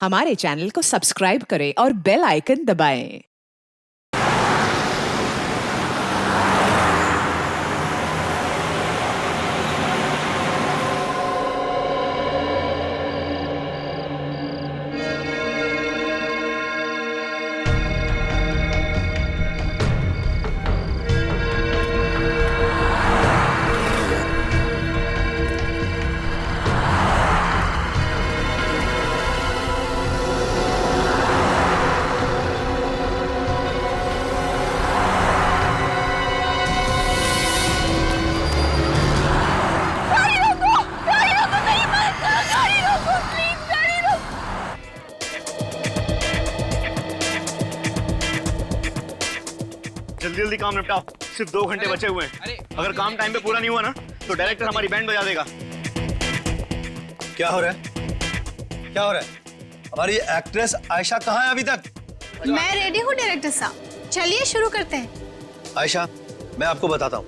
हमारे चैनल को सब्सक्राइब करें और बेल आइकन दबाएं। जल्दी जल्दी काम निपटाओ, सिर्फ 2 घंटे बचे हुए हैं। अगर काम टाइम पे पूरा नहीं हुआ ना तो डायरेक्टर हमारी बैंड बजा देगा। क्या हो रहा है? क्या हो रहा है? हमारी एक्ट्रेस आयशा कहाँ है अभी तक? मैं रेडी हूँ डायरेक्टर साहब, चलिए शुरू करते हैं। आयशा, मैं आपको बताता हूँ,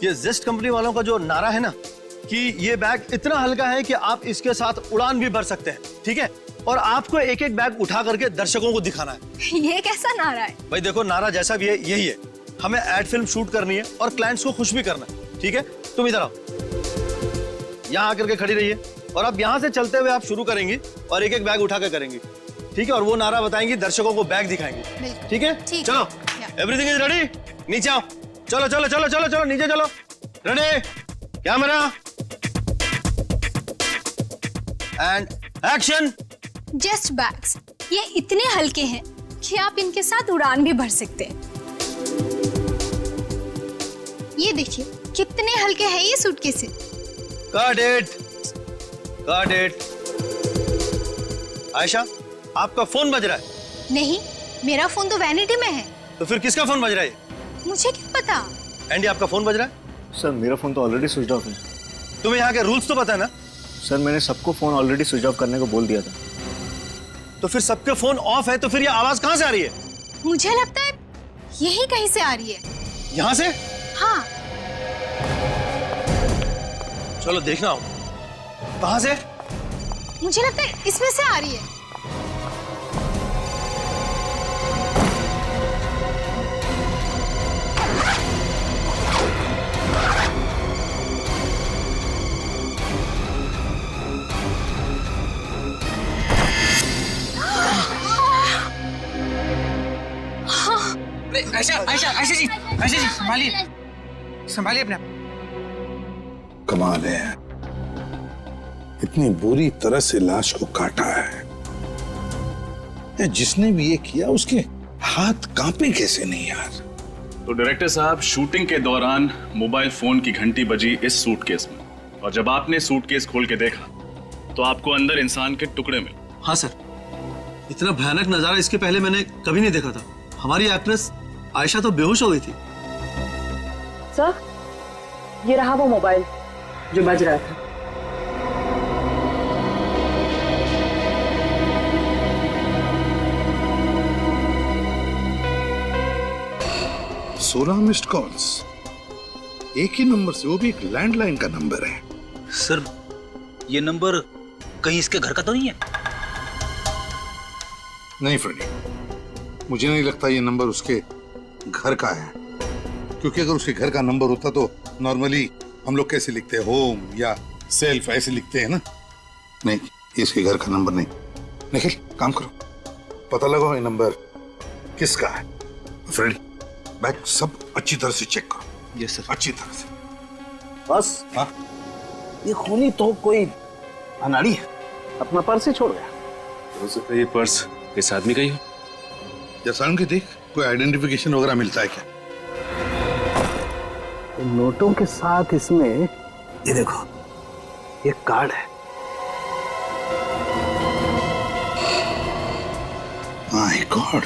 ये जिस्ट कंपनी वालों का जो नारा है ना कि ये बैग इतना हल्का है कि आप इसके साथ उड़ान भी भर सकते हैं, ठीक है? और आपको एक एक बैग उठा करके दर्शकों को दिखाना है। ये कैसा नारा है? भाई देखो, नारा जैसा भी है यही है। हमें एड फिल्म शूट करनी है और क्लाइंट्स को खुश भी करना है, ठीक है? तुम इधर आओ, यहाँ आकर के खड़ी रहिए और अब यहाँ से चलते हुए आप शुरू करेंगी और एक एक बैग उठा कर करेंगी, ठीक है? और वो नारा बताएंगी, दर्शकों को बैग दिखाएंगी, ठीक है? चलो, एवरीथिंग इज रेडी। नीचे आओ, चलो चलो चलो चलो चलो नीचे चलो। Ready, camera and action. Just bags, ये इतने हल्के हैं कि आप इनके साथ उड़ान भी भर सकते हैं। ये देखिए कितने हल्के हैं ये suitcase. Got it, got it। Ayesha, आपका फोन बज रहा है? नहीं, मेरा फोन तो वैनिटी में है। तो फिर किसका फोन बज रहा है? मुझे क्या पता। एंडी, आपका फोन बज रहा है? सर मेरा फोन तो ऑलरेडी स्विच ऑफ है। तुम्हें यहाँ के रूल्स तो पता है ना? सर मैंने सबको फोन ऑलरेडी स्विच ऑफ करने को बोल दिया था। तो फिर सबके फोन ऑफ है तो फिर ये आवाज कहाँ से आ रही है? मुझे लगता है यही कहीं से आ रही है। यहाँ से? हाँ। चलो देखना हो। कहाँ से? मुझे लगता है इसमें से आ रही है। आयशा जी संभालिए, संभालिए अपने आप। कमाल है, इतनी बुरी तरह से लाश को काटा है। जिसने भी ये किया उसके हाथ कांपे कैसे नहीं यार? तो डायरेक्टर साहब, शूटिंग के दौरान मोबाइल फोन की घंटी बजी इस सूटकेस में, और जब आपने सूटकेस खोल के देखा तो आपको अंदर इंसान के टुकड़े मिले। हाँ सर, इतना भयानक नजारा इसके पहले मैंने कभी नहीं देखा था। हमारी एक्ट्रेस आयशा तो बेहोश हो गई थी। सर, ये रहा वो मोबाइल जो बज रहा था। सोलह मिस्ड कॉल्स, एक ही नंबर से, वो भी एक लैंडलाइन का नंबर है। सर, ये नंबर कहीं इसके घर का तो नहीं है? नहीं फ्रेडी, मुझे नहीं लगता ये नंबर उसके घर का है, क्योंकि अगर उसके घर का नंबर होता तो नॉर्मली हम लोग कैसे लिखते हैं, होम या सेल्फ ऐसे लिखते हैं ना। नहीं, इसके घर का नंबर नहीं। निखिल, काम करो, पता लगाओ ये नंबर किसका है। फ्रेडी, बैग सब अच्छी तरह से चेक करो। Yes sir. अच्छी तरह से। बस हाँ, ये खूनी तो कोई अनाड़ी है, अपना पर्स ही छोड़ गया। हो सकता है ये पर्स इस आदमी का ही हो। जैसा के देख, कोई आइडेंटिफिकेशन वगैरह मिलता है क्या? तो नोटों के साथ इसमें ये देखो, ये कार्ड है। माय गॉड,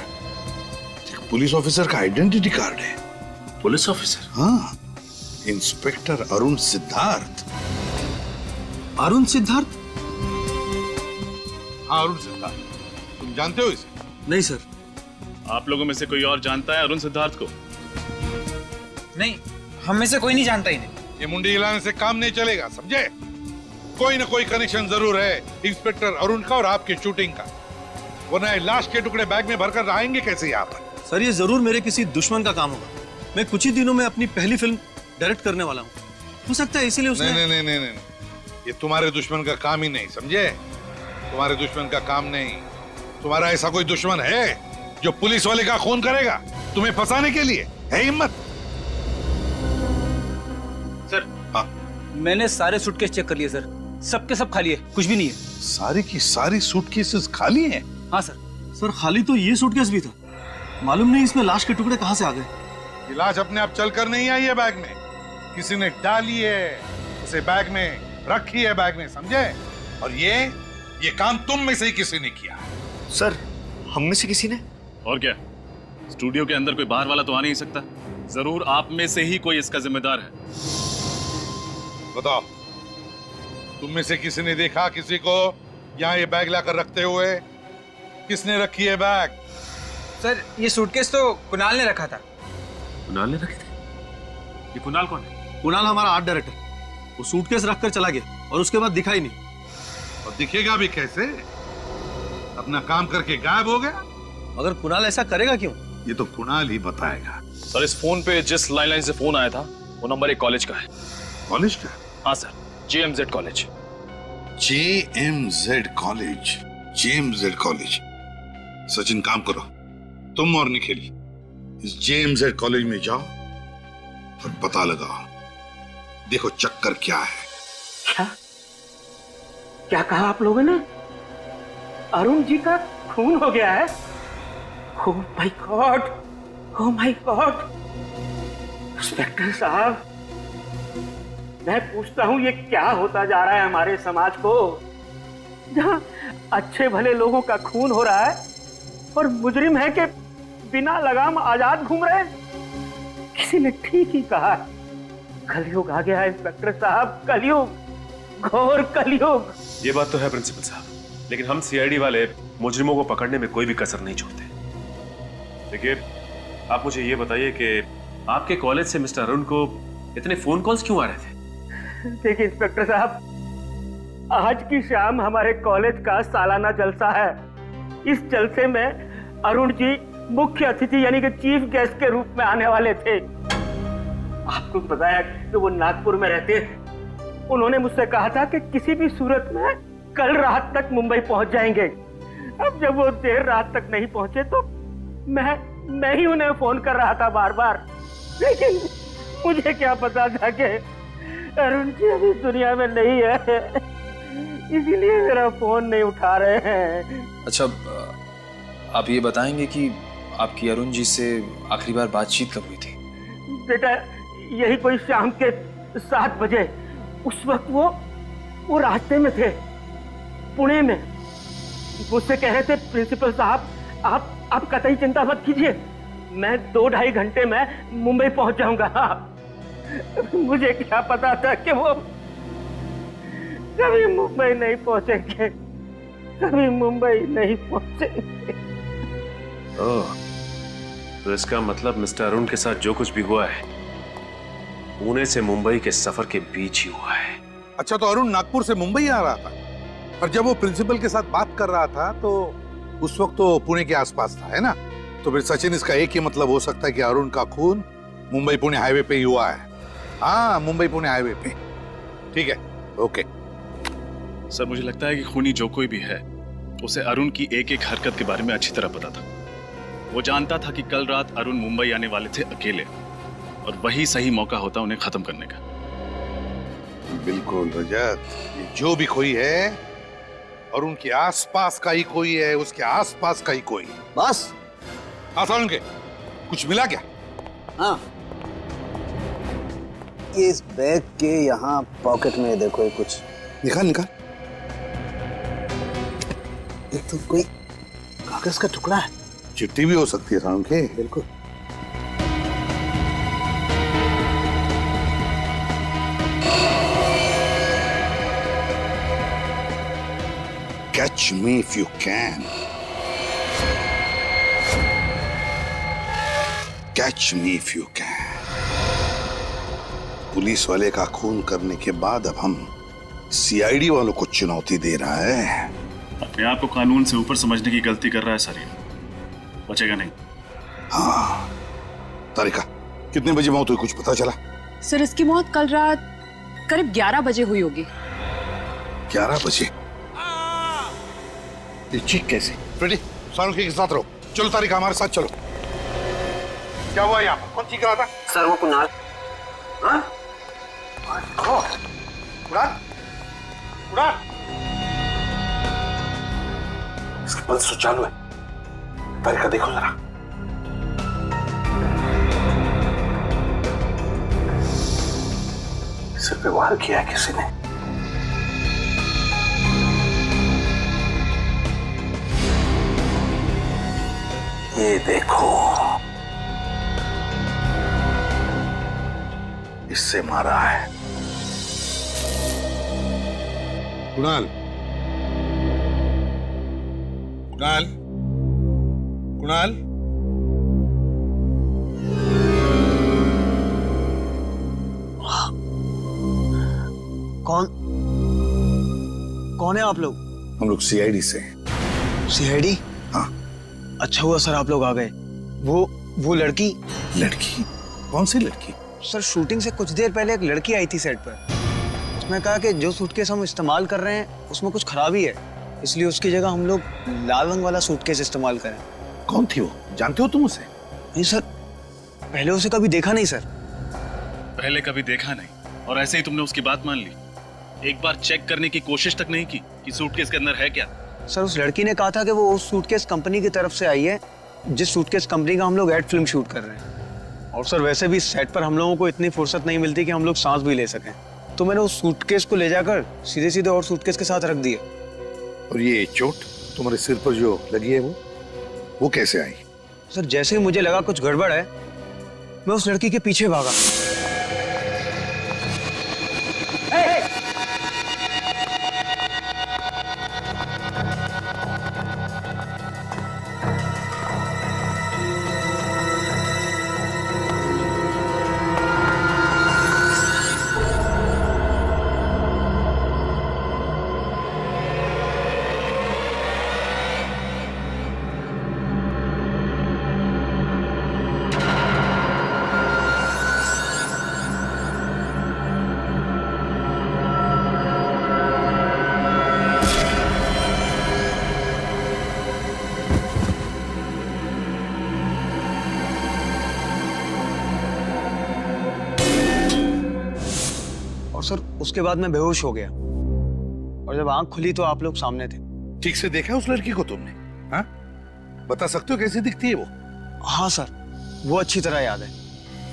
पुलिस ऑफिसर का आइडेंटिटी कार्ड है। Police officer? हाँ, इंस्पेक्टर अरुण सिद्धार्थ। अरुण सिद्धार्थ? हाँ, अरुण सिद्धार्थ। तुम जानते हो इसे? नहीं सर। आप लोगों में से कोई और जानता है अरुण सिद्धार्थ को? नहीं, हम में से कोई नहीं जानता इन्हें। ये मुंडी हिलाने से काम नहीं चलेगा, समझे? कोई ना कोई कनेक्शन जरूर है इंस्पेक्टर अरुण का और आपकी शूटिंग का। वरना ये लाश के टुकड़े बैग में भरकर रहेंगे कैसे यहाँ पर? सर ये जरूर मेरे किसी दुश्मन का काम होगा। मैं कुछ ही दिनों में अपनी पहली फिल्म डायरेक्ट करने वाला हूँ, हो सकता है इसीलिए उसने। नहीं नहीं नहीं नहीं, ये तुम्हारे दुश्मन का काम ही नहीं, समझे? तुम्हारे दुश्मन का काम नहीं। तुम्हारा ऐसा कोई दुश्मन है जो पुलिस वाले का खून करेगा तुम्हें फंसाने के लिए? है हिम्मत? सर हाँ, मैंने सारे सूटकेस चेक कर लिए सर, सबके सब खाली है, कुछ भी नहीं है। सारी की सारी सूटकेसेस खाली हैं? हाँ सर। सर खाली तो ये सूटकेस भी था, मालूम नहीं इसमें लाश के टुकड़े कहाँ से आ गए। ये लाश अपने आप चलकर नहीं आई है बैग में, किसी ने डाली है उसे बैग में, रखी है बैग में, समझे? और ये काम तुम में से ही किसी ने किया। सर हम में से किसी ने? और क्या, स्टूडियो के अंदर कोई बाहर वाला तो आ नहीं सकता, जरूर आप में से ही कोई इसका जिम्मेदार है। बताओ, तुम में से किसी ने देखा किसी को यहाँ ये बैग लाकर रखते हुए? किसने रखी है बैग? सर ये सूटकेस तो कुणाल ने रखा था। कुणाल ने रखे थे? ये कुणाल कौन है? कुणाल हमारा आर्ट डायरेक्टर, वो सूटकेस रखकर चला गया और उसके बाद दिखा ही नहीं। और दिखेगा भी कैसे? अपना काम करके गायब हो गया। मगर कुणाल ऐसा करेगा क्यों? ये तो कुणाल ही बताएगा। सर इस फोन पे जिस लैंडलाइन से फोन आया था वो नंबर एक कॉलेज का है। कॉलेज का? हाँ sir, JMZ college. JMZ college, JMZ college. Sachin काम करो, तुम और निखिल इस JMZ कॉलेज में जाओ और पता लगाओ, देखो चक्कर क्या है। क्या कहा आप लोगों ने? अरुण जी का खून हो गया है? Oh my God, oh my God. Inspector साहब, मैं पूछता हूँ ये क्या होता जा रहा है हमारे समाज को, जहाँ अच्छे भले लोगों का खून हो रहा है और मुजरिम है कि बिना लगाम आजाद घूम रहे हैं। किसी ने ठीक ही कहा, कलयुग आ गया है इंस्पेक्टर साहब, कलयुग, घोर कलयुग। ये बात तो है प्रिंसिपल साहब, लेकिन हम CID वाले मुजरिमों को पकड़ने में कोई भी कसर नहीं छोड़ते। देखिए, आप मुझे ये बताइए कि आपके कॉलेज से मिस्टर अरुण को इतने फोन कॉल्स क्यों आ रहे थे? देखिए इंस्पेक्टर साहब, आज की शाम हमारे कॉलेज का सालाना जलसा है। इस जलसे में अरुण जी मुख्य अतिथि यानी कि चीफ गेस्ट के रूप में आने वाले थे। आपको बताया कि वो नागपुर में रहते हैं। उन्होंने मुझसे कहा था कि किसी भी सूरत में कल रात तक मुंबई पहुंच जाएंगे। अब जब वो देर रात तक नहीं पहुंचे तो मैं ही उन्हें फोन कर रहा था बार बार, लेकिन मुझे क्या पता था कि अरुण जी अभी दुनिया में नहीं है, इसीलिए मेरा फोन नहीं उठा रहे हैं। अच्छा, आप ये बताएंगे कि आपकी अरुण जी से आखिरी बार बातचीत कब हुई थी? बेटा, यही कोई शाम के 7 बजे। उस वक्त वो रास्ते में थे, पुणे में। मुझसे कह रहे थे प्रिंसिपल साहब, आप कतई चिंता मत कीजिए, मैं 2-2.5 घंटे में मुंबई पहुंच जाऊंगा। मुझे क्या पता था कि वो कभी मुंबई नहीं पहुंचेंगे, कभी मुंबई नहीं पहुंचेंगे। ओह, तो इसका मतलब मिस्टर अरुण के साथ जो कुछ भी हुआ है पुणे से मुंबई के सफर के बीच ही हुआ है। अच्छा, तो अरुण नागपुर से मुंबई आ रहा था और जब वो प्रिंसिपल के साथ बात कर रहा था तो उस वक्त तो पुणे के आसपास था, है ना? तो फिर सचिन, इसका एक ही मतलब हो सकता है कि अरुण का खून मुंबई पुणे हाईवे पे ही हुआ है। हाँ, मुंबई पुणे हाईवे पे। ठीक है, ओके। सर मुझे लगता है कि खूनी जो कोई भी है उसे अरुण की एक एक हरकत के बारे में अच्छी तरह पता था। वो जानता था कि कल रात अरुण मुंबई आने वाले थे अकेले, और वही सही मौका होता उन्हें खत्म करने का। बिल्कुल रजत, ये जो भी कोई है और उनके आसपास का ही कोई है, उसके आसपास का ही कोई। बस आसान के कुछ मिला क्या? हाँ, ये इस बैग के यहाँ पॉकेट में देखो, ये कुछ निकाल निकाल। ये तो कोई कागज का टुकड़ा है। चिट्ठी भी हो सकती है साउन के। बिल्कुल। Catch me if you can. Catch me if you can. Police वाले का खून करने के बाद अब हम CID वालों को चुनौती दे रहा है। अपने आप को कानून से ऊपर समझने की गलती कर रहा है सर, ये बचेगा नहीं। हाँ तारिका, कितने बजे मौत हुई, कुछ पता चला? सर इसकी मौत कल रात करीब 11 बजे हुई होगी। 11 बजे? ये चीख कैसे? फ्रेडी, सारुकी के साथ रहो। चलो तारिका, हमारे साथ चलो। क्या हुआ यहाँ पर? कौन चीख रहा था? सर वो कुणाल। हाँ? कुणाल? कुणाल? इसका पल्स तो चालू है। तारिका देखो जरा। सिर पे वार किया है किसी ने। ये देखो, इससे मारा है। कुणाल, कुणाल, कुणाल, कौन है आप लोग? हम लोग सीआईडी से। सीआईडी? हाँ। अच्छा हुआ सर आप लोग आ गए। वो लड़की। लड़की? कौन सी लड़की? सर शूटिंग से कुछ देर पहले एक लड़की आई थी सेट पर। उसने कहा कि जो सूटकेस हम इस्तेमाल कर रहे हैं उसमें कुछ खराबी है, इसलिए उसकी जगह हम लोग लाल रंग वाला सूटकेस इस्तेमाल करें। कौन थी वो? जानते हो तुम उसे? नहीं सर, पहले उसे कभी देखा नहीं सर। पहले कभी देखा नहीं और ऐसे ही तुमने उसकी बात मान ली? एक बार चेक करने की कोशिश तक नहीं की कि सूटकेस के अंदर है क्या? सर उस लड़की ने कहा था कि वो उस सूटकेस कंपनी की तरफ से आई है जिस सूटकेस कंपनी का हम लोग एड फिल्म शूट कर रहे हैं। और सर वैसे भी सेट पर हम लोगों को इतनी फुर्सत नहीं मिलती कि हम लोग सांस भी ले सकें, तो मैंने उस सूटकेस को ले जाकर सीधे सीधे और सूटकेस के साथ रख दिया। और ये चोट तुम्हारे सिर पर जो लगी है वो कैसे आई? सर जैसे ही मुझे लगा कुछ गड़बड़ है, मैं उस लड़की के पीछे भागा। सर उसके बाद मैं बेहोश हो गया और जब आंख खुली तो आप लोग सामने थे। ठीक से देखा उस लड़की को तुमने? हाँ? बता सकते हो कैसी दिखती है वो? हाँ सर, वो अच्छी तरह याद है।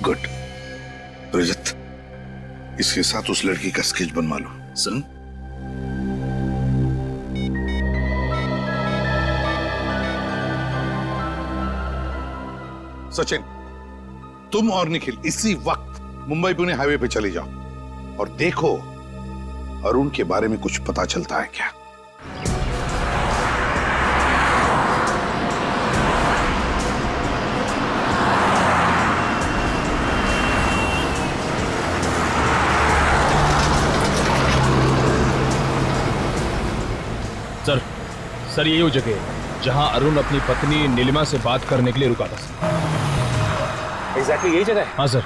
गुड। रजत, इसके साथ उस लड़की का स्केच बनवा लो। सुन, सचिन, तुम और निखिल इसी वक्त मुंबई पुणे हाईवे पे चले जाओ और देखो अरुण के बारे में कुछ पता चलता है क्या। सर यही वो जगह है जहां अरुण अपनी पत्नी नीलिमा से बात करने के लिए रुका था। एग्जैक्टली यही जगह है? हाँ सर।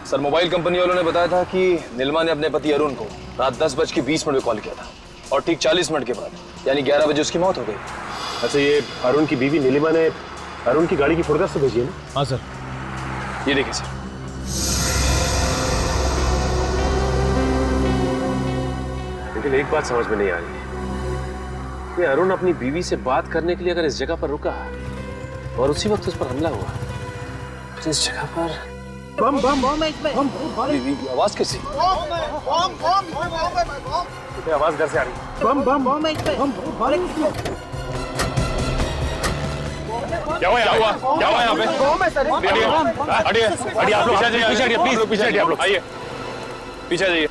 सर मोबाइल कंपनी वालों ने बताया था कि नीलिमा ने अपने पति अरुण को रात 10:20 पे कॉल किया था और ठीक 40 मिनट के बाद यानी 11 बजे उसकी मौत हो गई। अच्छा, ये अरुण की बीवी नीलिमा ने अरुण की गाड़ी की फोटोग्राफ तो भेजी है ना? हाँ सर। ये देखिए सर। लेकिन एक बात समझ में नहीं आ रही, ये अरुण अपनी बीवी से बात करने के लिए अगर इस जगह पर रुका और उसी वक्त उस पर हमला हुआ तो इस जगह पर बम बम बम इसमें आवाज कैसी? आवाज घर से आ रही है। बम बम बम इसमें क्या हुआ यहाँ पे? हटिए आप लोग, पीछे हटिए प्लीज, पीछे हटिए आप लोग, आइए पीछे जाइए।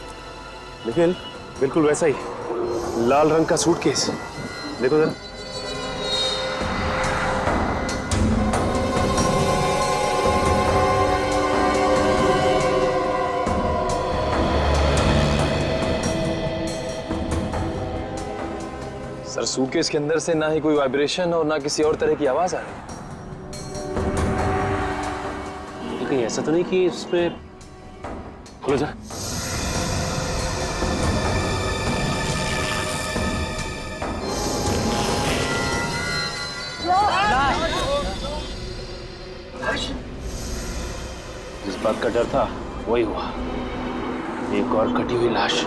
निखिल, बिल्कुल वैसा ही लाल रंग का सूटकेस, देखो जरा। सर सूटकेस के अंदर से ना ही कोई वाइब्रेशन और ना किसी और तरह की आवाज आ रही। कहीं ऐसा तो नहीं कि इसमें खुलो जा। जिस बात का डर था वही हुआ, एक और कटी हुई लाश।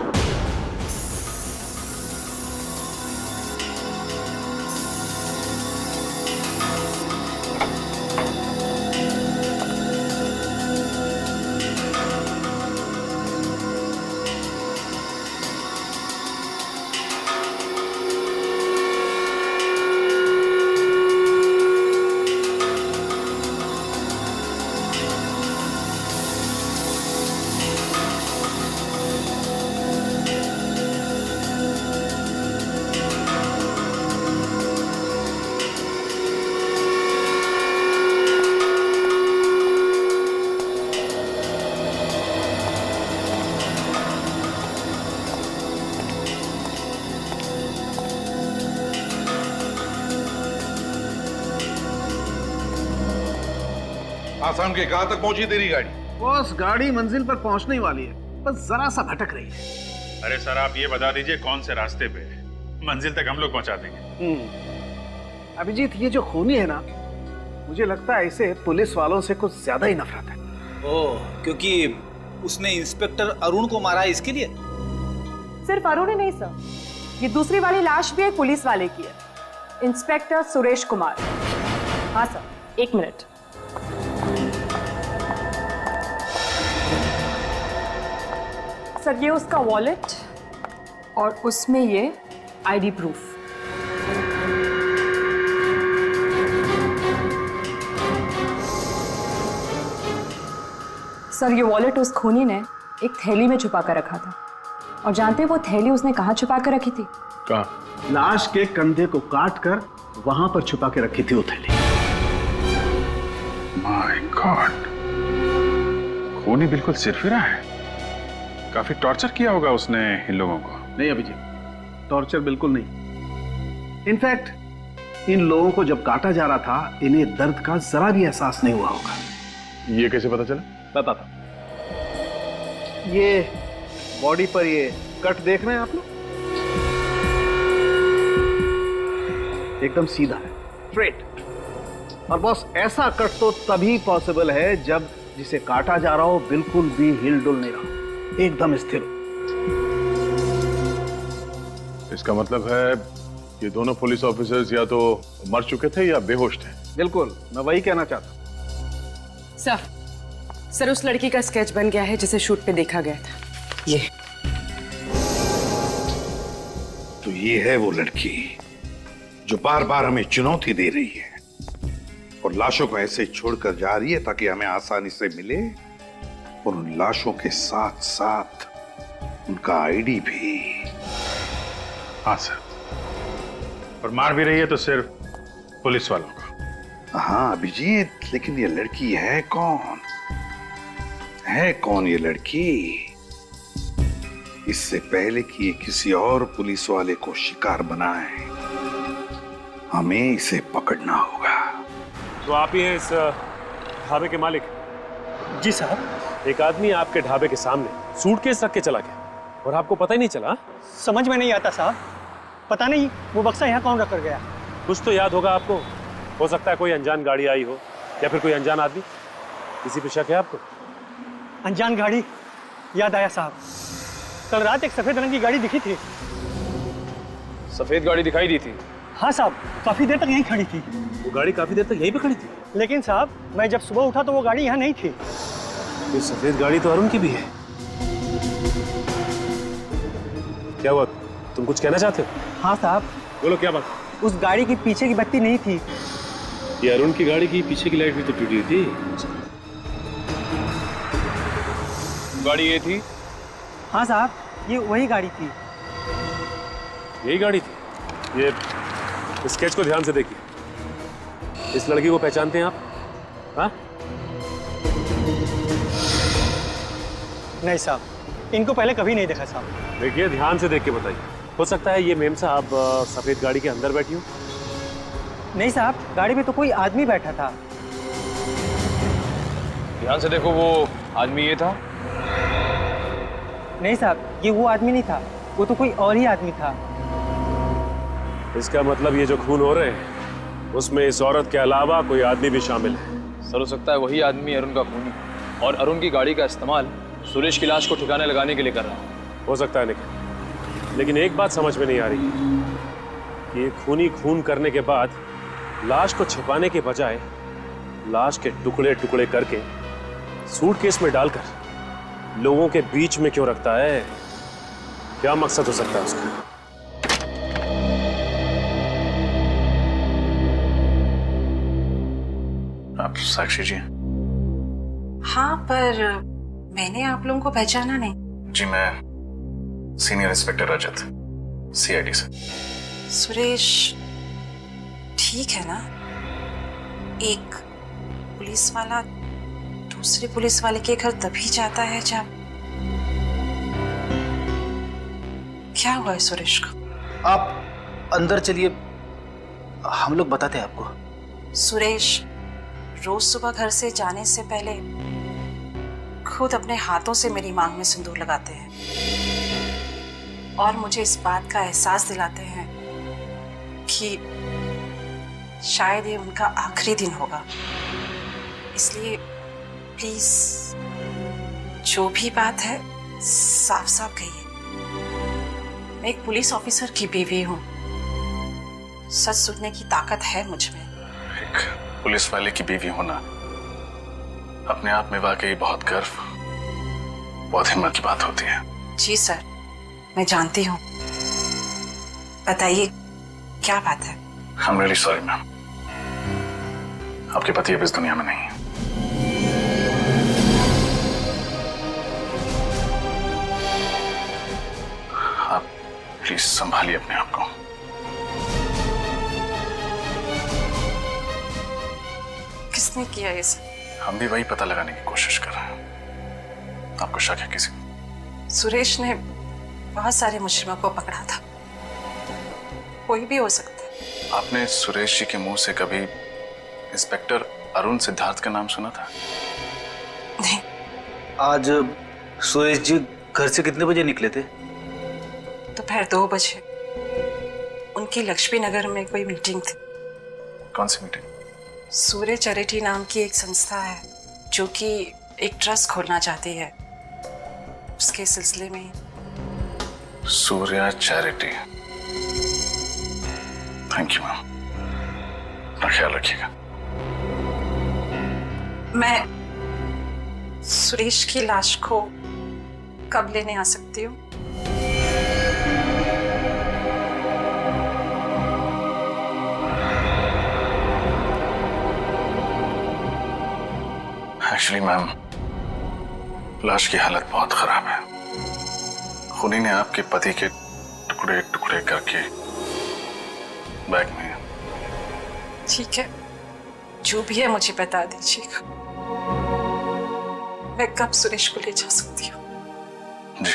आसाम के कहां तक पहुंची तेरी गाड़ी? बॉस गाड़ी मंजिल पर पहुंचने वाली है, बस जरा सा भटक रही है। अरे सर आप ये बता दीजिए कौन से रास्ते पे है? मंजिल तक हम लोग पहुंचा देंगे। अभिजीत ये जो खूनी है ना, मुझे लगता है इसे पुलिस वालों से कुछ ज्यादा ही नफरत है। ओह, क्योंकि उसने इंस्पेक्टर अरुण को मारा है इसके लिए? सिर्फ अरुण ही नहीं सर, ये दूसरी वाली लाश भी एक पुलिस वाले की है, इंस्पेक्टर सुरेश कुमार। हाँ सर, 1 मिनट। सर ये उसका वॉलेट और उसमें ये आईडी प्रूफ। सर ये वॉलेट उस खूनी ने एक थैली में छुपा कर रखा था, और जानते हैं वो थैली उसने कहाँ छुपा कर रखी थी? कहाँ? लाश के कंधे को काट कर वहां पर छुपा के रखी थी वो थैली। माय गॉड, खूनी बिल्कुल सिरफिरा है। काफी टॉर्चर किया होगा उसने इन लोगों को। नहीं अभिजीत, टॉर्चर बिल्कुल नहीं। इनफैक्ट इन लोगों को जब काटा जा रहा था, इन्हें दर्द का जरा भी एहसास नहीं हुआ होगा। ये कैसे पता चला? बताता। ये बॉडी पर ये कट देख रहे हैं आप लोग, एकदम सीधा है, स्ट्रेट। और बॉस ऐसा कट तो तभी पॉसिबल है जब जिसे काटा जा रहा हो बिल्कुल भी हिल डुल नहीं रहा, एकदम स्थिर। इसका मतलब है ये दोनों पुलिस ऑफिसर्स या तो मर चुके थे या बेहोश थे। बिल्कुल, मैं वही कहना चाहता। सर उस लड़की का स्केच बन गया है जिसे शूट पे देखा गया था। ये तो ये है वो लड़की जो बार बार हमें चुनौती दे रही है और लाशों को ऐसे छोड़कर जा रही है ताकि हमें आसानी से मिले, और उन लाशों के साथ साथ उनका आईडी भी। हाँ सर, और मार भी रही है तो सिर्फ पुलिस वालों को। हाँ अभिजीत, लेकिन ये लड़की है कौन? है कौन ये लड़की? इससे पहले कि ये किसी और पुलिस वाले को शिकार बनाए, हमें इसे पकड़ना होगा। तो आप ही हैं इस ढाबे के मालिक? जी साहब। एक आदमी आपके ढाबे के सामने सूटकेस रख के चला गया और आपको पता ही नहीं चला? समझ में नहीं आता साहब, पता नहीं वो बक्सा यहाँ कौन रख कर गया। कुछ तो याद होगा आपको, हो सकता है कोई अनजान गाड़ी आई हो या फिर कोई अनजान आदमी। किसी पे शक है आपको? अनजान गाड़ी याद आया साहब, कल रात एक सफेद रंग की गाड़ी दिखी थी। सफेद गाड़ी दिखाई दी थी? हाँ साहब, काफी देर तक यहीं खड़ी थी। वो गाड़ी काफी देर तक यहीं पे खड़ी थी? लेकिन साहब मैं जब सुबह उठा तो वो गाड़ी यहाँ नहीं थी। ये सफेद गाड़ी तो अरुण की भी है। क्या हुआ, तुम कुछ कहना चाहते हो? हाँ साहब। बोलो क्या बात? उस गाड़ी की पीछे की बत्ती नहीं थी। ये अरुण की गाड़ी की पीछे की लाइट भी तो टूटी थी। गाड़ी ये थी? हाँ साहब, ये वही गाड़ी थी। यही गाड़ी थी? ये स्केच को ध्यान से देखिए। इस लड़की को पहचानते हैं आप? हाँ? नहीं साहब, इनको पहले कभी नहीं देखा साहब। देखिए ध्यान से देख के बताइए। हो सकता है ये मेम साहब सफेद गाड़ी के अंदर बैठी हो। नहीं साहब, गाड़ी में तो कोई आदमी बैठा था। ध्यान से देखो, वो आदमी ये था? नहीं साहब, ये वो आदमी नहीं था, वो तो कोई और ही आदमी था। इसका मतलब ये जो खून हो रहे हैं उसमें इस औरत के अलावा कोई आदमी भी शामिल है। सर, हो सकता है वही आदमी अरुण का खूनी, और अरुण की गाड़ी का इस्तेमाल सुरेश की लाश को ठिकाने लगाने के लिए कर रहा है। हो सकता है निखिल, लेकिन एक बात समझ में नहीं आ रही कि ये खूनी खून करने के बाद लाश को छिपाने के बजाय लाश के टुकड़े टुकड़े करके सूटकेस में डालकर लोगों के बीच में क्यों रखता है? क्या मकसद हो सकता है उसका? आप साक्षी जी? हाँ, पर मैंने आप लोगों को पहचाना नहीं। जी, मैं सीनियर इंस्पेक्टर रजत, सीआईडी से। सुरेश ठीक है ना? एक पुलिस वाला दूसरे पुलिस वाले के घर तभी जाता है जब... क्या हुआ है सुरेश को? आप अंदर चलिए, हम लोग बताते हैं आपको। सुरेश रोज सुबह घर से जाने से पहले खुद अपने हाथों से मेरी मांग में सिंदूर लगाते हैं और मुझे इस बात का एहसास दिलाते हैं कि शायद ये उनका आखिरी दिन होगा। इसलिए प्लीज जो भी बात है साफ साफ कहिए। मैं एक पुलिस ऑफिसर की बीवी हूँ, सच सुनने की ताकत है मुझ में। एक पुलिस वाले की बीवी होना अपने आप में वाकई बहुत गर्व, बहुत हिम्मत की बात होती है। जी सर, मैं जानती हूँ। बताइए क्या बात है? I'm really sorry मैम, आपके पति अब इस दुनिया में नहीं है। आप प्लीज संभालिए अपने आप को। किसने किया ये सब? हम भी वही पता लगाने की कोशिश कर रहे हैं। आपको शक है किसी? सुरेश ने बहुत सारे मुजरिमों को पकड़ा था, कोई भी हो सकता है। आपने सुरेश जी के मुंह से कभी इंस्पेक्टर अरुण सिद्धार्थ का नाम सुना था? नहीं। आज सुरेश जी घर से कितने बजे निकले थे? दोपहर 2 बजे। उनकी लक्ष्मी नगर में कोई मीटिंग थी। कौन सी मीटिंग? सूर्य चैरिटी नाम की एक संस्था है जो कि एक ट्रस्ट खोलना चाहती है, उसके सिलसिले में। Surya charity. Thank you ma'am, अपना ख्याल रखिएगा। मैं सुरेश की लाश को कब लेने आ सकती हूँ? एक्चुअली मैम, लाश की हालत बहुत खराब है। खूनी ने आपके पति के टुकड़े टुकड़े करके बैग में। ठीक है, जो भी है मुझे बता दीजिएगा। मैं कब सुरेश को ले जा सकती हूँ? जी।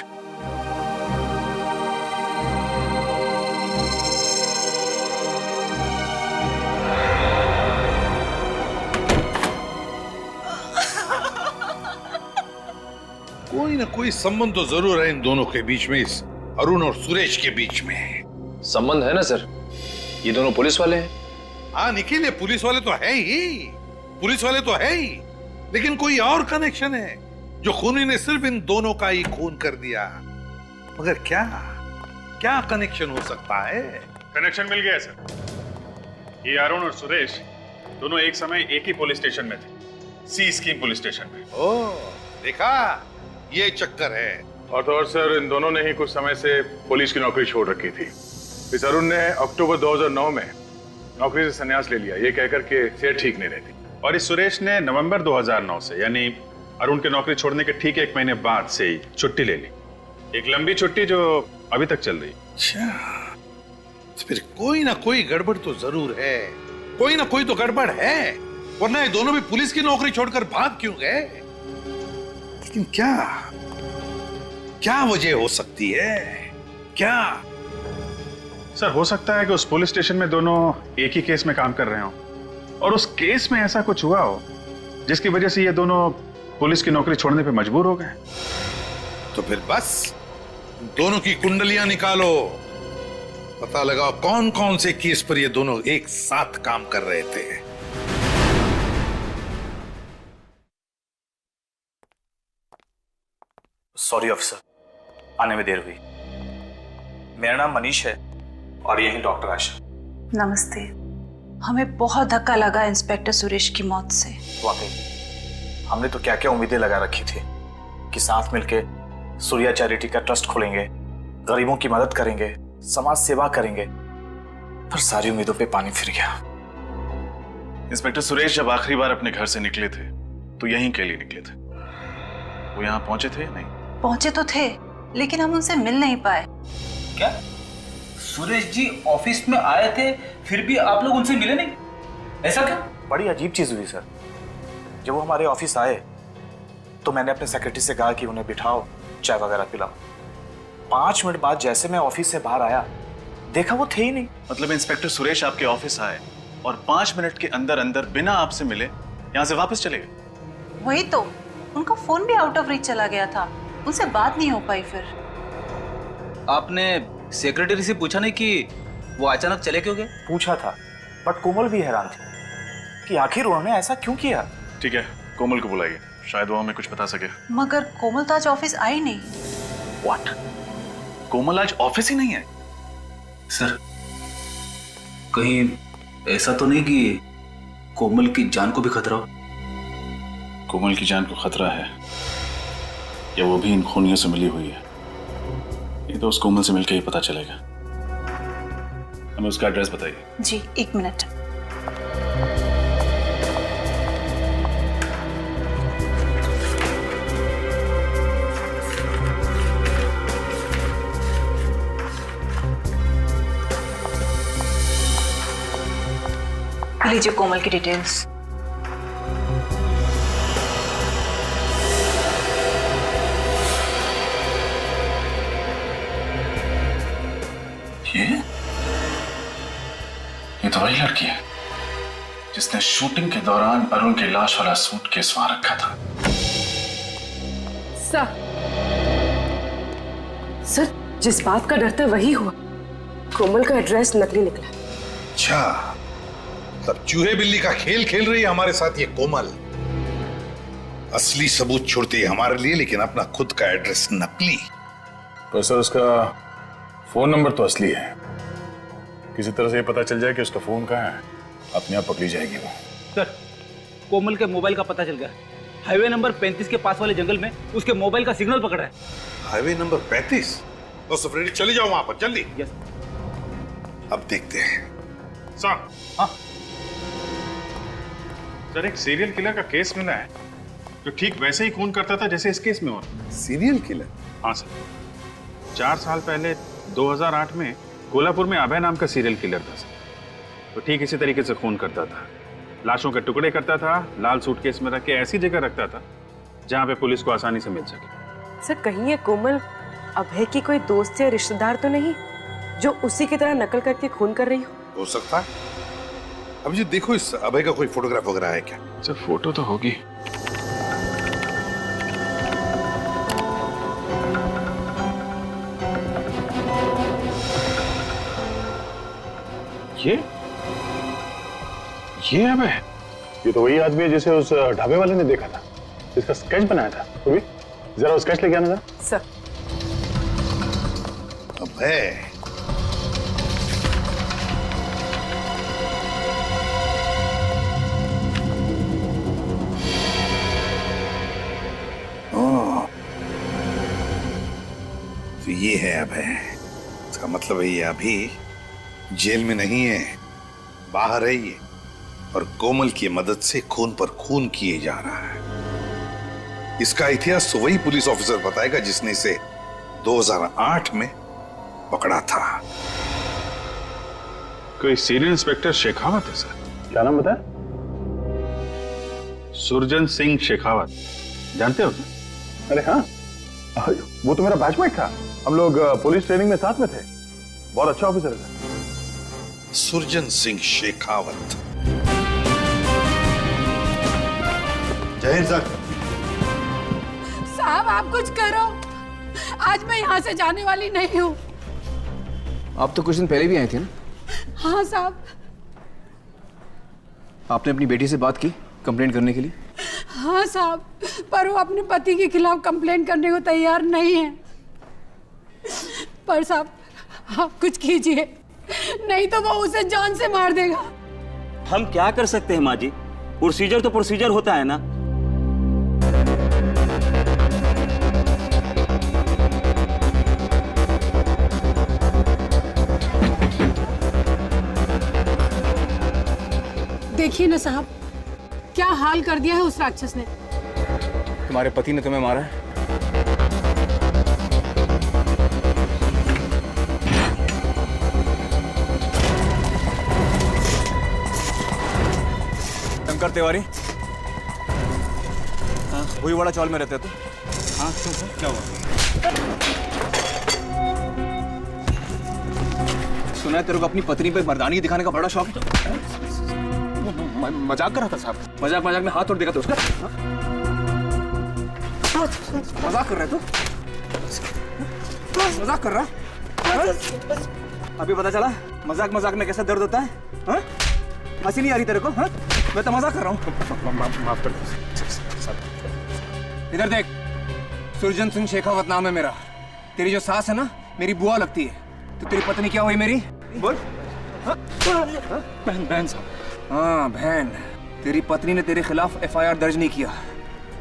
कोई ना कोई संबंध तो जरूर है इन दोनों के बीच में, इस अरुण और सुरेश के बीच में। संबंध है ना सर, ये दोनों पुलिस वाले हैं। हाँ निखिल, ये पुलिस वाले तो है ही, पुलिस वाले तो है ही, लेकिन कोई और कनेक्शन है जो खूनी ने सिर्फ इन दोनों का ही खून कर दिया। मगर क्या क्या कनेक्शन हो सकता है? कनेक्शन मिल गया सर। ये अरुण और सुरेश दोनों एक समय एक ही पुलिस स्टेशन में थे, सी स्कीम पुलिस स्टेशन में। ओह, देखा, ये चक्कर है। और तो और सर, इन दोनों ने ही कुछ समय से पुलिस की नौकरी छोड़ रखी थी। इस अरुण ने अक्टूबर 2009 में नौकरी से संन्यास ले लिया, ये कहकर के सेहत ठीक नहीं रहती। और इस सुरेश ने नवंबर 2009 से, यानी अरुण की नौकरी छोड़ने के ठीक 1 महीने बाद से ही छुट्टी ले ली। एक लंबी छुट्टी जो अभी तक चल रही। अच्छा, फिर कोई ना कोई गड़बड़ तो जरूर है, कोई ना कोई तो गड़बड़ है, वरना ये दोनों भी पुलिस की नौकरी छोड़कर भाग क्यों गए? लेकिन क्या क्या वजह हो सकती है? क्या सर हो सकता है कि उस पुलिस स्टेशन में दोनों एक ही केस में काम कर रहे हो और उस केस में ऐसा कुछ हुआ हो जिसकी वजह से ये दोनों पुलिस की नौकरी छोड़ने पे मजबूर हो गए। तो फिर बस दोनों की कुंडलियां निकालो, पता लगाओ कौन कौन से केस पर ये दोनों एक साथ काम कर रहे थे। सॉरी ऑफिसर, आने में देर हुई। मेरा नाम मनीष है और यही डॉक्टर आशा। नमस्ते। हमें बहुत धक्का लगा इंस्पेक्टर सुरेश की मौत से। वाकई हमने तो क्या क्या उम्मीदें लगा रखी थी कि साथ मिलके सूर्या चैरिटी का ट्रस्ट खोलेंगे, गरीबों की मदद करेंगे, समाज सेवा करेंगे, पर सारी उम्मीदों पे पानी फिर गया। इंस्पेक्टर सुरेश जब आखिरी बार अपने घर से निकले थे तो यहीं के लिए निकले थे। वो यहाँ पहुंचे थे या नहीं? पहुंचे तो थे, लेकिन हम उनसे मिल नहीं पाए। क्या सुरेश जी ऑफिस में आए थे फिर भी आप लोग उनसे मिले नहीं? ऐसा क्या? बड़ी अजीब चीज हुई सर। जब वो हमारे ऑफिस आए तो मैंने अपने सेक्रेटरी से कहा कि उन्हें बिठाओ, चाय वगैरह पिलाओ। 5 मिनट बाद जैसे मैं ऑफिस से बाहर आया देखा वो थे ही नहीं। मतलब इंस्पेक्टर सुरेश आपके ऑफिस आए और 5 मिनट के अंदर अंदर बिना आपसे मिले यहाँ से वापस चले गए? वही तो, उनका फोन भी आउट ऑफ रीच चला गया था, उनसे बात नहीं हो पाई। फिर आपने सेक्रेटरी से पूछा नहीं कि वो अचानक चले क्यों गए? पूछा था, बट कोमल भी हैरान थी कि आखिर उन्होंने ऐसा क्यों किया। ठीक है, कोमल को बुलाइए, शायद वो हमें कुछ बता सके। मगर कोमल तो आज ऑफिस आई नहीं। व्हाट? कोमल आज ऑफिस ही नहीं है? सर कहीं ऐसा तो नहीं कि कोमल की जान को भी खतरा हो? कोमल की जान को खतरा है या वो भी इन खूनियों से मिली हुई है, ये तो उस कोमल से मिलकर ही पता चलेगा। हमें उसका एड्रेस बताइए। जी 1 मिनट। लीजिए कोमल की डिटेल्स। ये तो वही लड़की है जिसने शूटिंग के दौरान अरुण की लाश वाला सूटकेस वहां रखा था। सर जिस बात का डर था वही हुआ। कोमल का एड्रेस नकली निकला। अच्छा, तब चूहे बिल्ली का खेल खेल रही है हमारे साथ ये कोमल। असली सबूत छोड़ती है हमारे लिए, लेकिन अपना खुद का एड्रेस नकली। पर सर उसका फोन नंबर तो असली है। किसी तरह से ये पता चल जाए कि उसका फोन कहाँ है, अपने आप पकड़ी जाएगी वो। सर कोमल के मोबाइल का पता चल गया। हाईवे नंबर 35 के पास वाले जंगल में उसके मोबाइल का सिग्नल पकड़ा है। Highway number 35? तो सफरेडी चली जाओ वहां पर जल्दी। यस। अब देखते हैं। सर, हाँ सर, एक सीरियल किलर का केस मिला है जो ठीक वैसे ही खून करता था जैसे इस केस में हुआ। Serial killer? हाँ सर, 4 साल पहले 2008 में कोल्हापुर में अभय नाम का सीरियल किलर था सर। तो ठीक इसी तरीके से खून करता था, लाशों के टुकड़े करता था, लाल सूटकेस में रख के ऐसी जगह रखता था जहां पे पुलिस को आसानी से मिल सके। सर कहीं ये कोमल अभय की कोई दोस्त या रिश्तेदार तो नहीं जो उसी की तरह नकल करके खून कर रही हो सकता है। अब ये देखो, इस अभय का कोई फोटोग्राफ वगैरह है क्या? सर फोटो तो होगी। ये अबे, ये तो वही आदमी है जिसे उस ढाबे वाले ने देखा था, जिसका स्केच बनाया था। तो भी जरा वो स्केच लेके आना था। सर अबे तो ये है अभय। इसका मतलब है ये अभी जेल में नहीं है, बाहर है ये, और कोमल की मदद से खून पर खून किए जा रहा है। इसका इतिहास तो वही पुलिस ऑफिसर बताएगा जिसने इसे 2008 में पकड़ा था। कोई सीनियर इंस्पेक्टर शेखावत है सर। क्या नाम बताया? सुरजन सिंह शेखावत, जानते हो? अरे हाँ, वो तो मेरा बैचमेट था। हम लोग पुलिस ट्रेनिंग में साथ में थे। बहुत अच्छा ऑफिसर है। सुरजन सिंह शेखावत। जय हिंद सर। साहब आप कुछ करो, आज मैं यहाँ से जाने वाली नहीं हूँ। आप तो कुछ दिन पहले भी आए थे ना? हाँ साहब। आपने अपनी बेटी से बात की कंप्लेंट करने के लिए? हाँ साहब, पर वो अपने पति के खिलाफ कंप्लेंट करने को तैयार नहीं है। पर साहब आप कुछ कीजिए, नहीं तो वो उसे जान से मार देगा। हम क्या कर सकते हैं माँ जी, प्रोसीजर तो प्रोसीजर होता है ना। देखिए ना साहब, क्या हाल कर दिया है उस राक्षस ने। तुम्हारे पति ने तुम्हें मारा है? शंकर तिवारी, वही वाला चौल में रहते तो? हाँ क्या हुआ? सुना है तेरे को अपनी पत्नी पे मर्दानगी दिखाने का बड़ा शौक है? मजाक कर रहा था साहब। मजाक में हाथ तोड़ देगा तो उसका? मजाक कर रहा है तू? मजाक कर रहा? अभी पता चला मजाक में कैसा दर्द होता है? हाँ? हंसी नहीं आ रही तेरे को? हाँ? मैं तो मजाक कर रहा हूँ। माफ कर दो। इधर देख, सुरजन सिंह शेखावत नाम है मेरा। तेरी जो सास है ना, मेरी बुआ लगती है। तो तेरी पत्नी क्या हुई मेरी? बोल। बहन साहब। हाँ बहन, तेरी पत्नी ने तेरे खिलाफ FIR दर्ज नहीं किया,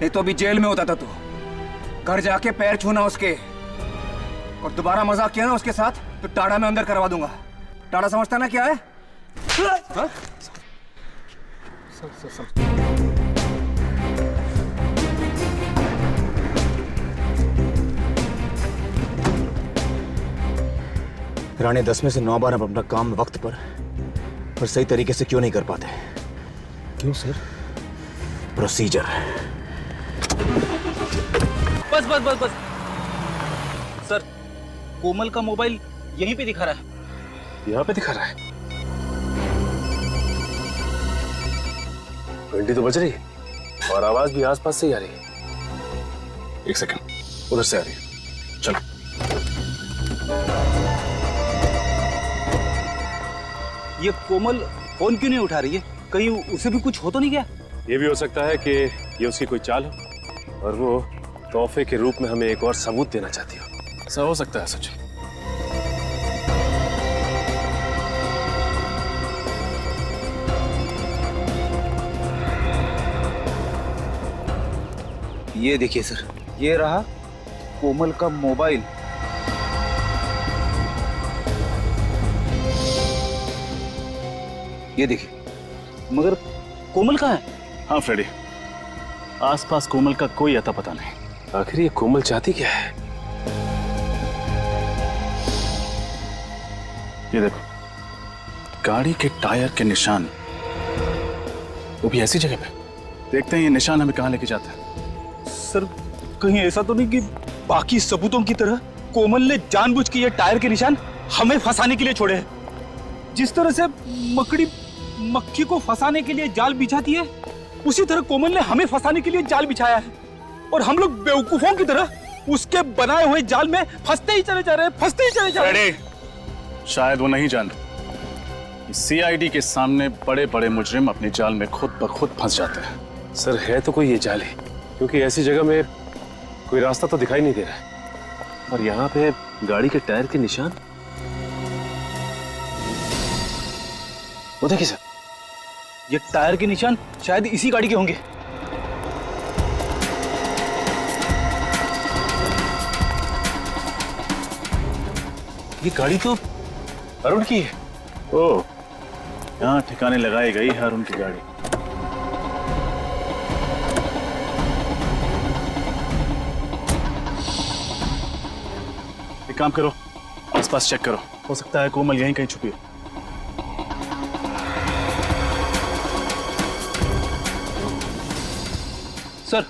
नहीं तो अभी जेल में होता था तू। घर जाके पैर छूना उसके, और दोबारा मजाक किया ना उसके साथ तो टाड़ा में अंदर करवा दूंगा। टाड़ा समझता ना क्या है? हाँ? रानी 10 में से 9 बार हम अपना काम वक्त पर सही तरीके से क्यों नहीं कर पाते? क्यों सर? प्रोसीजर। बस सर, कोमल का मोबाइल यहीं पे दिखा रहा है। यहाँ पे दिखा रहा है? घंटी तो बज रही है और आवाज भी आसपास से ही आ रही है। एक सेकंड, उधर से आ रही है। चलो। ये कोमल फोन क्यों नहीं उठा रही है? कहीं उसे भी कुछ हो तो नहीं गया? ये भी हो सकता है कि ये उसकी कोई चाल हो और वो तोहफे के रूप में हमें एक और सबूत देना चाहती हो। ऐसा हो सकता है सचिन। ये देखिए सर, ये रहा कोमल का मोबाइल। ये देखिए, मगर कोमल कहाँ है? हाँ फ्रेडी, आसपास कोमल का कोई अता पता नहीं। आखिर ये कोमल चाहती क्या है? ये देखो, गाड़ी के टायर के निशान, वो भी ऐसी जगह पे। देखते हैं ये निशान हमें कहाँ लेके जाता है। सर, कहीं ऐसा तो नहीं कि बाकी सबूतों की तरह कोमल ने जानबूझ के ये टायर के निशान हमें फंसाने के लिए छोड़े हैं? जिस तरह से मकड़ी मक्खी को फंसाने के लिए जाल बिछाती है, उसी तरह कोमल ने हमें फंसाने के लिए जाल बिछाया है, और हम लोग बेवकूफों की तरह उसके बनाए हुए जाल में फंसते ही चले जा रहे हैं। शायद वो नहीं जान, CID के सामने बड़े बड़े मुजरिम अपने जाल में खुद ब खुद फंस जाते हैं। सर, है तो कोई ये जाल ही, क्योंकि ऐसी जगह में कोई रास्ता तो दिखाई नहीं दे रहा है। और यहाँ पे गाड़ी के टायर के निशान, वो देखिए सर, ये टायर के निशान शायद इसी गाड़ी के होंगे। ये गाड़ी तो अरुण की है। ओह, यहाँ ठिकाने लगाई गई है अरुण की गाड़ी। एक काम करो, आसपास चेक करो, हो सकता है कोमल यहीं कहीं छुपी हो। सर,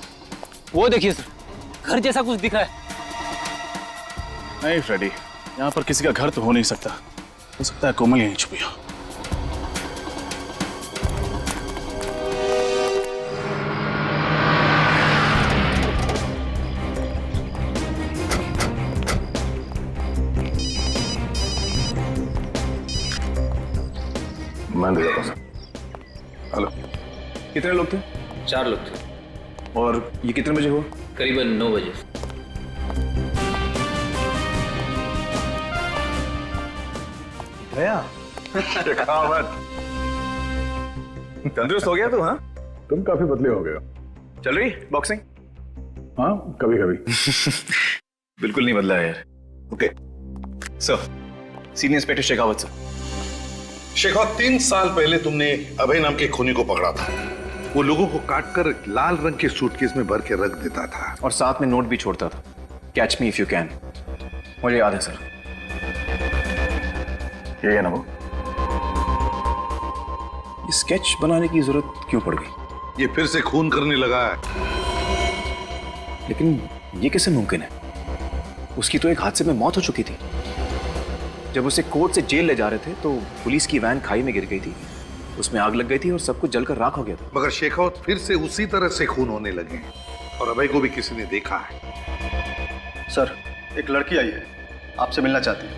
वो देखिए सर, घर जैसा कुछ दिख रहा है। नहीं फ्रेडी, यहाँ पर किसी का घर तो हो नहीं सकता। हो सकता है कोमल यहीं छुपी हो। हेलो, कितने लोग थे? 4 लोग थे। और ये कितने बजे हुआ? करीबन 9 बजे। भैया तंदुरुस्त हो गया तू? हाँ, तुम काफी बदले हो गए हो। चल रही बॉक्सिंग? हाँ, कभी कभी। बिल्कुल नहीं बदला है यार। Okay sir, senior inspector Shekhawat sir. Shekhawat, 3 साल पहले तुमने अभय नाम के खूनी को पकड़ा था। वो लोगों को काटकर लाल रंग के सूटकेस में भर के रख देता था और साथ में नोट भी छोड़ता था, catch me if you can. मुझे याद है सर। ये है ना वो? ये स्केच बनाने की जरूरत क्यों पड़ गई? ये फिर से खून करने लगा है। लेकिन ये कैसे मुमकिन है? उसकी तो एक हादसे में मौत हो चुकी थी। जब उसे कोर्ट से जेल ले जा रहे थे तो पुलिस की वैन खाई में गिर गई थी, उसमें आग लग गई थी और सब कुछ जलकर राख हो गया था। मगर शेखावत फिर से उसी तरह से खून होने लगे और अभय को भी किसी ने देखा है। सर, एक लड़की आई है, आपसे मिलना चाहती है।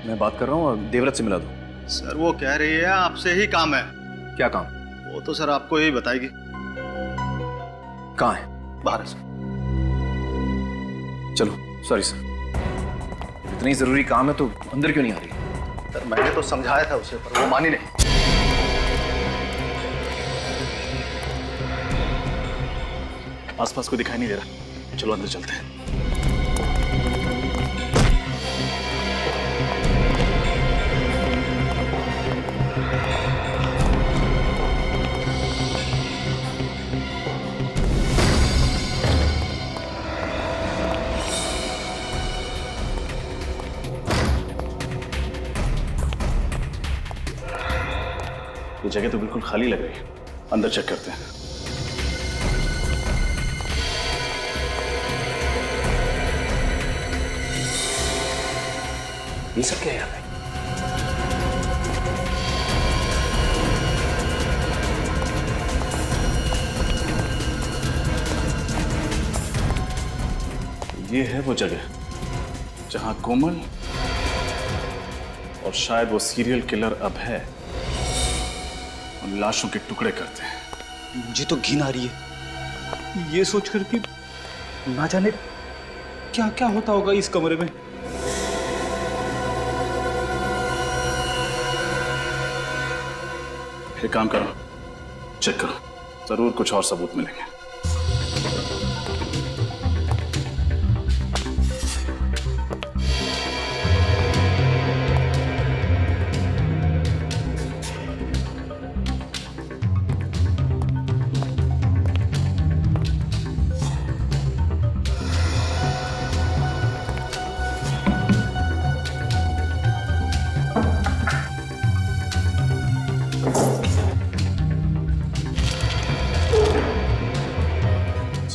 मैं बात कर रहा हूँ, देवव्रत से मिला दो। सर, वो कह रही है आपसे ही काम है। क्या काम? वो तो सर आपको ही बताएगी। कहाँ है? बाहर है सर। चलो, सॉरी सर, इतनी जरूरी काम है तो अंदर क्यों नहीं आ रही? सर, मैंने तो समझाया था उसे, पर वो मानी नहीं। आसपास को दिखाई नहीं दे रहा, चलो अंदर चलते हैं। ये जगह तो बिल्कुल खाली लग रही है, अंदर चेक करते हैं। ये सब क्या है? ये है वो जगह जहां कोमल और शायद वो सीरियल किलर अभय उन लाशों के टुकड़े करते हैं। मुझे तो घिन आ रही है ये सोचकर कि ना जाने क्या क्या होता होगा इस कमरे में। एक काम करो, चेक करो, जरूर कुछ और सबूत मिलेंगे।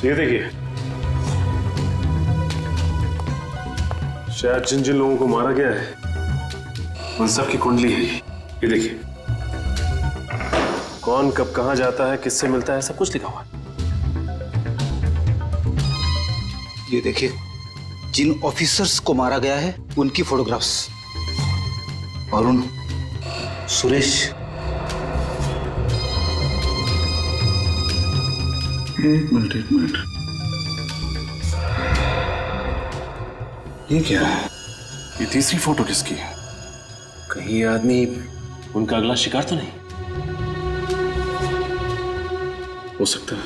ये देखिए, शायद जिन जिन लोगों को मारा गया है उन सब की कुंडली है ये देखिए, कौन कब कहां जाता है, किससे मिलता है, सब कुछ लिखा हुआ है। ये देखिए, जिन ऑफिसर्स को मारा गया है उनकी फोटोग्राफ्स। अरुण, सुरेश। एक मिनट, ये क्या है? ये तीसरी फोटो किसकी है? कहीं ये आदमी उनका अगला शिकार तो नहीं हो सकता है।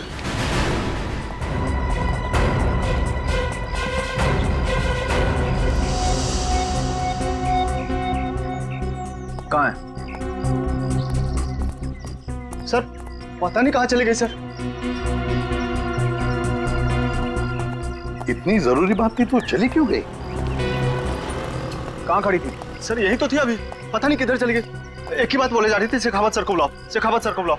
कहाँ है? सर, पता नहीं कहाँ चले गए सर। इतनी जरूरी बात थी तो चली क्यों गई? कहाँ खड़ी थी? सर, यही तो थी अभी, पता नहीं किधर चली गई। एक ही बात बोले जा रही थी, शेखावत सर को बुलाओ, शेखावत सर को बुलाओ।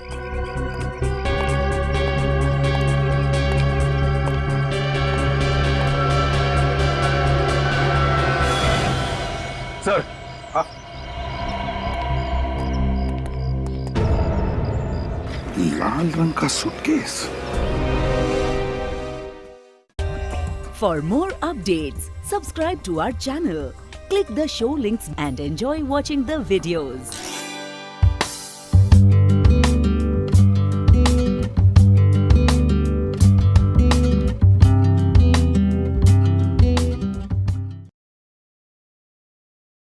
सर, लाल रंग का suitcase. For more updates, subscribe to our channel, click the show links and enjoy watching the videos.